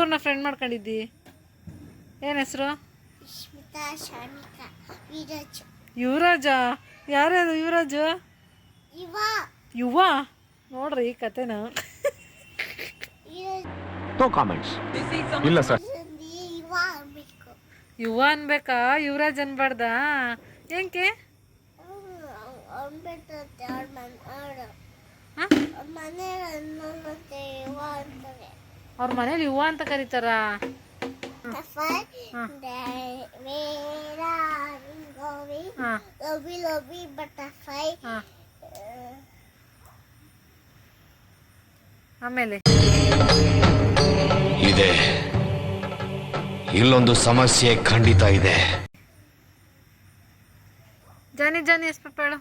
ಹುಡುಗರನ್ನ ಫ್ರೆಂಡ್ ಮಾಡ್ಕೊಂಡಿದ್ದಿ? ಏನು ಹೆಸರು? ಯುವರಾಜ. ಯಾರ್ಯಾರು ಯುವರಾಜು? ಯುವ. ನೋಡ್ರಿ ಈ ಕತೆನ. ಇಲ್ಲ ಸರ್, ಯುವ ಅನ್ಬೇಕಾ, ಯುವರಾಜ್ ಅನ್ಬಾರ್ದ? ಏಕೆ? ಅವ್ರ ಮನೇಲಿ ಯುವ ಅಂತ ಕರೀತಾರ. ಆಮೇಲೆ ಇದೆ, ಇಲ್ಲೊಂದು ಸಮಸ್ಯೆ ಖಂಡಿತ ಇದೆ. ಜಾನಿ ಜಾನಿ ಎಸ್ ಪಾಪ ಹೇಳು.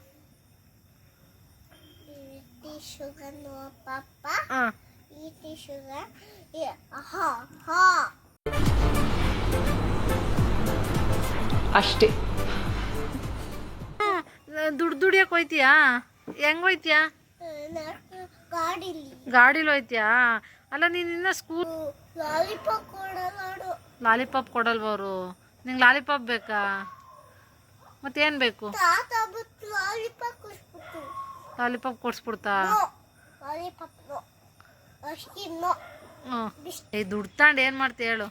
ಅಷ್ಟೇ. ದುಡಿಯಕ್ಕೆ ಹೋಯ್ತೀಯಾ? ಹೆಂಗ್ ಹೋಯ್ತೀಯಾ? ಗಾಡಿಲಿ ಹೋಯ್ತೀಯಾ? ಅಲ್ಲ ನೀನಿನ್ನ ಸ್ಕೂಲ್ ಲಾಲಿಪಾಪ್ ಕೊಡಲ್ವ ಅವರು? ನಿಂಗೆ ಲಾಲಿಪಾಪ್ ಬೇಕಾ? ಮತ್ತೇನು ಬೇಕು? ಲಾಲಿಪಾಪ್ ಕೊಡ್ಸ್ಬಿಡ್ತಾ? ಹ್ಞೂ. ದುಡ್ಡು ತಗೊಂಡು ಏನು ಮಾಡ್ತೀಯ ಹೇಳು?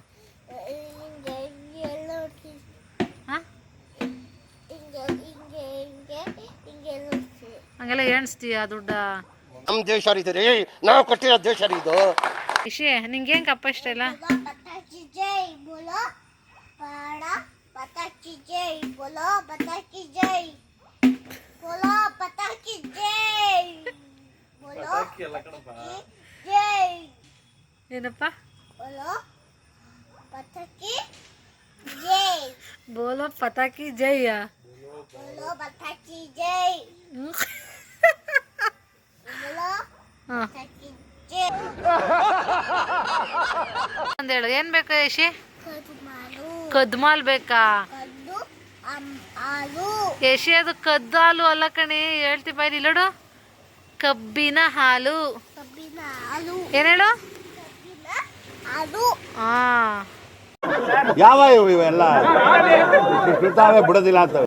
ಹಂಗೆಲ್ಲ ಎಣಿಸ್ತೀಯ ದುಡ್ಡ? ನಮ್ಮ ದೇಶ ರೀ, ನಾವು ಕೊಟ್ಟಿರೋ ದೇಶ ಇದು. ಇಶಿ, ನಿಂಗೆ ಏನು ಕಪ್ಪ ಇಷ್ಟ ಇಲ್ಲ? ಏನಪ್ಪ? ಬೋಲೋ ಪಟಾಕಿ ಜೈ. ಒಂದೇಳು. ಏನ್ ಬೇಕು ಯಶಿ? ಕದ್ಮಾಲ್ ಬೇಕಾ? ಯಶಿ ಅದು ಕದ್ದು ಹಾಲು ಅಲ್ಲ ಕಣಿ, ಹೇಳ್ತಿ ಬಾಯ್ ಇಲ್ಲೋಡು. ಕಬ್ಬಿನ ಹಾಲು. ಏನ್ ಹೇಳು? ಯಾವ ಇವೆಲ್ಲ ಬಿಡೋದಿಲ್ಲ ಅಂತ.